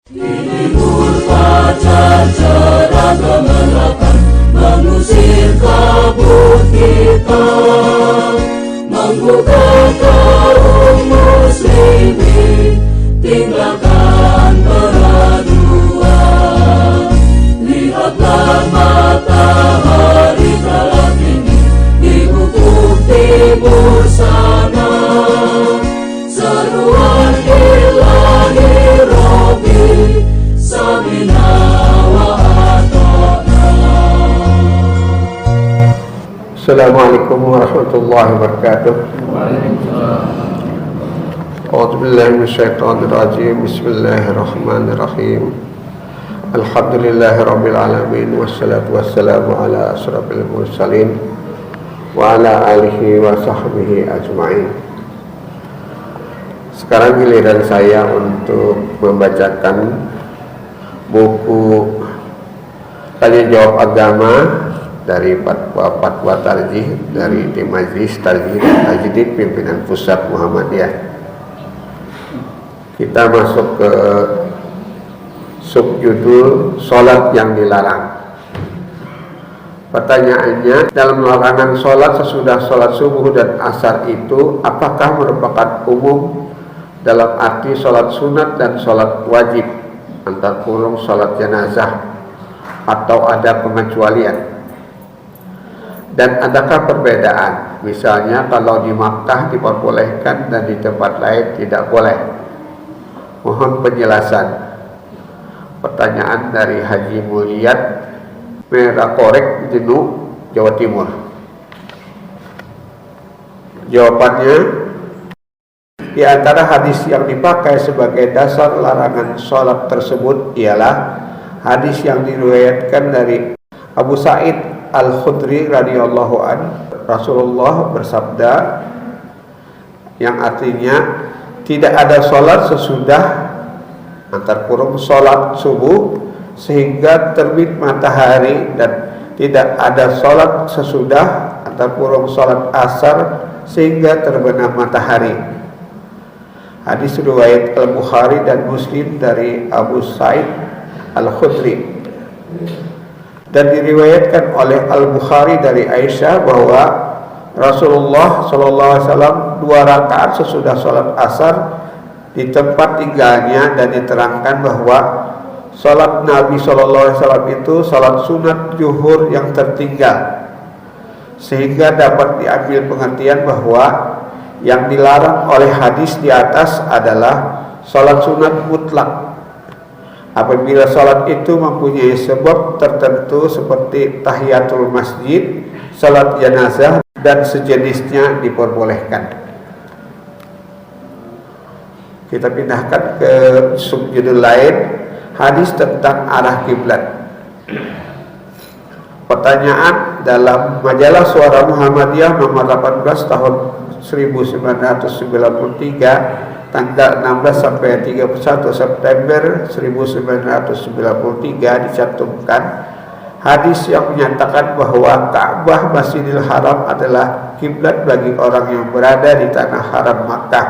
Timur fajar cerah gemerlapan, mengusir kabut hitam, menggugah kaum muslimin, tinggalkan peraduan. Lihatlah matahari telah tinggi di ufuk timur sana, seruan ilahi Rabbi samina wa ata'na. Assalamualaikum warahmatullahi wabarakatuh. A'udzubillahi minasyaitonir rajim. Bismillahirrahmanirrahim. Alhamdulillahi rabbil alamin, wassalatu wassalamu ala asyrafil mursalin wa ala alihi wa sahbihi ajma'in. Sekarang giliran saya untuk membacakan buku tanya jawab agama dari fatwa tarjih dari tim Majlis Tarjih dan Tajdid Pimpinan Pusat Muhammadiyah. Kita masuk ke subjudul sholat yang dilarang. Pertanyaannya, dalam larangan sholat sesudah sholat subuh dan asar itu apakah merupakan umum dalam arti sholat sunat dan sholat wajib antar kurung sholat jenazah, atau ada pengecualian? Dan adakah perbedaan? Misalnya kalau di Makkah diperbolehkan dan di tempat lain tidak boleh. Mohon penjelasan. Pertanyaan dari Haji Mulyad, Merakorek, Jenuh, Jawa Timur. Jawabannya, di antara hadis yang dipakai sebagai dasar larangan sholat tersebut ialah hadis yang diriwayatkan dari Abu Sa'id Al-Khudri radhiyallahu an. Rasulullah bersabda, yang artinya tidak ada sholat sesudah antar kurung sholat subuh sehingga terbit matahari, dan tidak ada sholat sesudah antar kurung sholat asar sehingga terbenam matahari. Hadis riwayat Al-Bukhari dan Muslim dari Abu Sa'id Al-Khudri, dan diriwayatkan oleh Al-Bukhari dari Aisyah bahwa Rasulullah SAW 2 rakaat sesudah sholat asar di tempat tinggalnya, dan diterangkan bahwa sholat Nabi SAW itu sholat sunat zuhur yang tertinggal, sehingga dapat diambil pengertian bahwa yang dilarang oleh hadis di atas adalah sholat sunat mutlak apabila sholat itu mempunyai sebab tertentu seperti tahiyatul masjid, sholat jenazah, dan sejenisnya diperbolehkan. Kita pindahkan ke subjudul lain, hadis tentang arah kiblat. Pertanyaan, dalam majalah Suara Muhammadiyah nomor 18 tahun 1993 tanggal 16 sampai 31 September 1993 dicantumkan hadis yang menyatakan bahwa Ka'bah Masjidil Haram adalah kiblat bagi orang yang berada di tanah haram Makkah.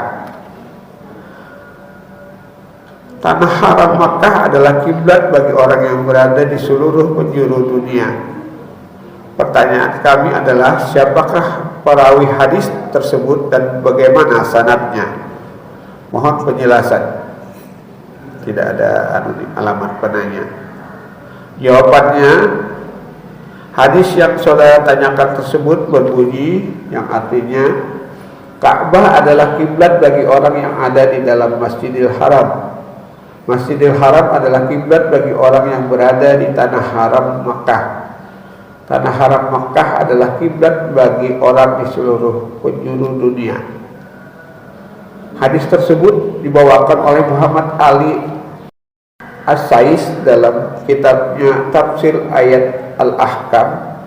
Tanah haram Makkah adalah kiblat bagi orang yang berada di seluruh penjuru dunia. Pertanyaan kami adalah, siapakah perawi hadis tersebut dan bagaimana sanadnya? Mohon penjelasan. Tidak ada alamat penanya. Jawabannya, hadis yang saudara tanyakan tersebut berbunyi, yang artinya Ka'bah adalah kiblat bagi orang yang ada di dalam Masjidil Haram. Masjidil Haram adalah kiblat bagi orang yang berada di tanah haram Makkah. Tanah haram Makkah adalah kiblat bagi orang di seluruh penjuru dunia. Hadis tersebut dibawakan oleh Muhammad Ali As-Sais dalam kitabnya Tafsir Ayat Al-Ahkam,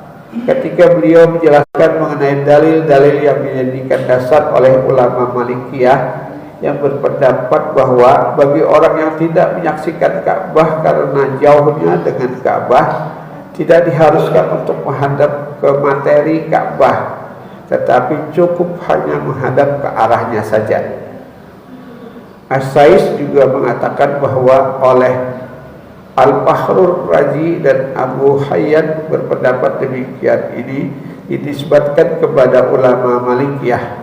ketika beliau menjelaskan mengenai dalil-dalil yang dijadikan dasar oleh ulama Malikiyah yang berpendapat bahwa bagi orang yang tidak menyaksikan Ka'bah karena jauhnya dengan Ka'bah, tidak diharuskan untuk menghadap ke materi Ka'bah, tetapi cukup hanya menghadap ke arahnya saja. As-Sais juga mengatakan bahwa oleh Al-Fahrur Razi dan Abu Hayyan berpendapat demikian ini dinisbatkan kepada ulama Malikiyah.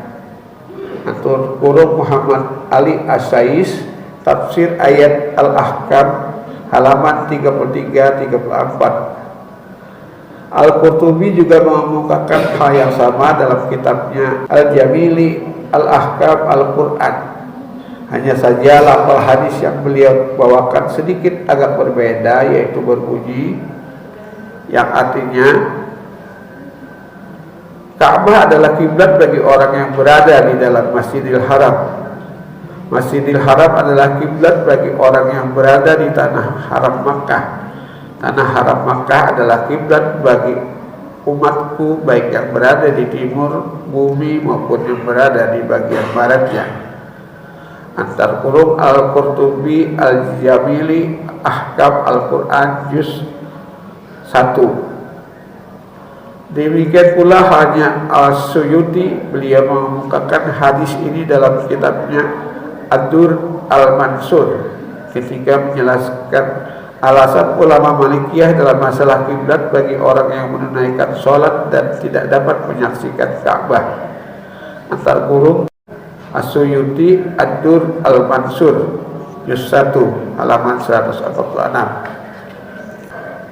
Atur Qur'an Muhammad Ali As-Sais, tafsir ayat Al-Ahkam halaman 33-34. Al-Qurtubi juga mengemukakan hal yang sama dalam kitabnya Al-Jamili Al-Ahkam Al-Qur'an. Hanya saja lafal hadis yang beliau bawakan sedikit agak berbeda, yaitu berbunyi yang artinya Ka'bah adalah kiblat bagi orang yang berada di dalam Masjidil Haram. Masjidil Haram adalah kiblat bagi orang yang berada di tanah haram Makkah. Tanah haram Makkah adalah kiblat bagi umatku, baik yang berada di timur bumi maupun yang berada di bagian baratnya. Antar Qur'an Al-Qurtubi Al-Jamili Ahkam Al-Quran Juz 1. Demikian pula hanya Al-Suyuti, beliau mengemukakan hadis ini dalam kitabnya Ad-Dur Al-Mansur ketika menjelaskan alasan ulama Malikiyah dalam masalah kiblat bagi orang yang menunaikan sholat dan tidak dapat menyaksikan Ka'bah. Antar Qur'an As-Suyuti Ad-Dur Al-Mansur Juz 1 halaman 146.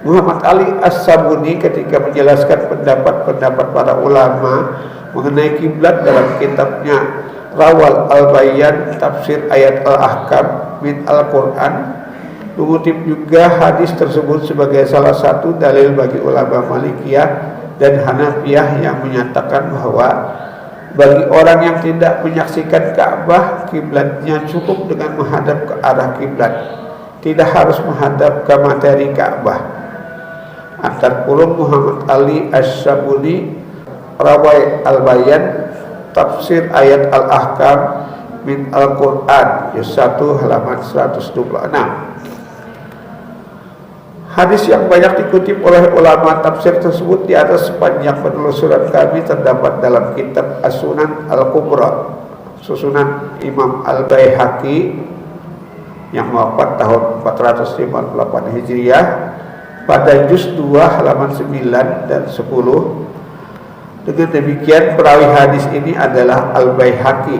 Muhammad Ali As-Sabuni ketika menjelaskan pendapat-pendapat para ulama mengenai kiblat dalam kitabnya Rawal Al-Bayan tafsir ayat Al-Ahkam min Al-Quran mengutip juga hadis tersebut sebagai salah satu dalil bagi ulama Malikiyah dan Hanafiyah yang menyatakan bahwa bagi orang yang tidak menyaksikan Ka'bah, kiblatnya cukup dengan menghadap ke arah kiblat, tidak harus menghadap ke materi Ka'bah. Antar Qur'an Muhammad Ali As-Sabuni Rawai Al-Bayan tafsir ayat Al-Ahkam min Al-Quran Juz 1 halaman 126. Hadis yang banyak dikutip oleh ulama tafsir tersebut di atas sepanjang penelusuran kami terdapat dalam kitab As-Sunan Al-Kubra, susunan Imam Al-Baihaqi yang wafat tahun 458 Hijriah pada juz 2 halaman 9 dan 10. Dengan demikian perawi hadis ini adalah Al-Baihaqi.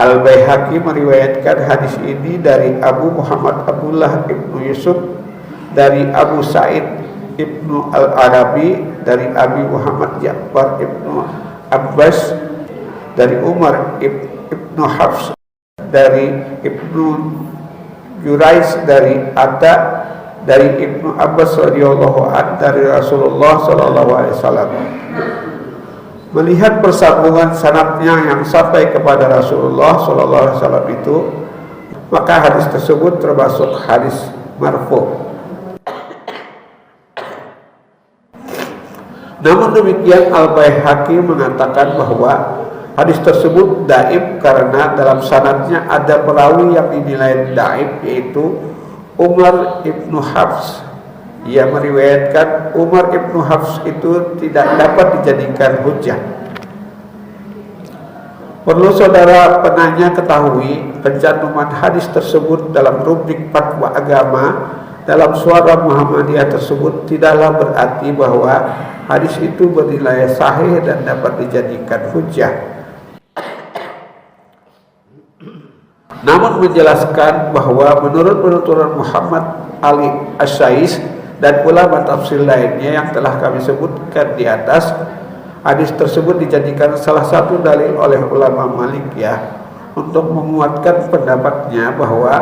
Al-Baihaqi meriwayatkan hadis ini dari Abu Muhammad Abdullah ibnu Yusuf, dari Abu Sa'id ibnu Al-Arabi, dari Abi Muhammad Ja'far ibnu Abbas, dari Umar ibnu Hafs, dari ibnu Jurais, dari Atta, dari ibnu Abbas radhiyallahu anhu, dari Rasulullah sallallahu alaihi wasallam. Melihat persambungan sanadnya yang sampai kepada Rasulullah sallallahu alaihi wasallam itu, maka hadis tersebut termasuk hadis marfu. Namun demikian Al-Baihaqi mengatakan bahwa hadis tersebut dhaif karena dalam sanadnya ada perawi yang dinilai dhaif, yaitu Umar ibnu Hafs. Ia meriwayatkan Umar ibnu Hafs itu tidak dapat dijadikan hujjah. Perlu saudara penanya ketahui, pencantuman hadis tersebut dalam rubrik fatwa agama dalam Suara Muhammadiyah tersebut tidaklah berarti bahwa hadis itu bernilai sahih dan dapat dijadikan hujjah. Namun menjelaskan bahwa menurut penuturan Muhammad Ali As-Sais dan ulama tafsir lainnya yang telah kami sebutkan di atas, hadis tersebut dijadikan salah satu dalil oleh ulama Malikiyah untuk menguatkan pendapatnya bahwa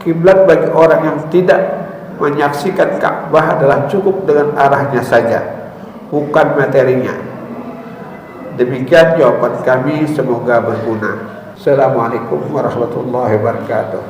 kiblat bagi orang yang tidak menyaksikan Ka'bah adalah cukup dengan arahnya saja, bukan materinya. Demikian jawaban kami, semoga berguna. Assalamualaikum warahmatullahi wabarakatuh.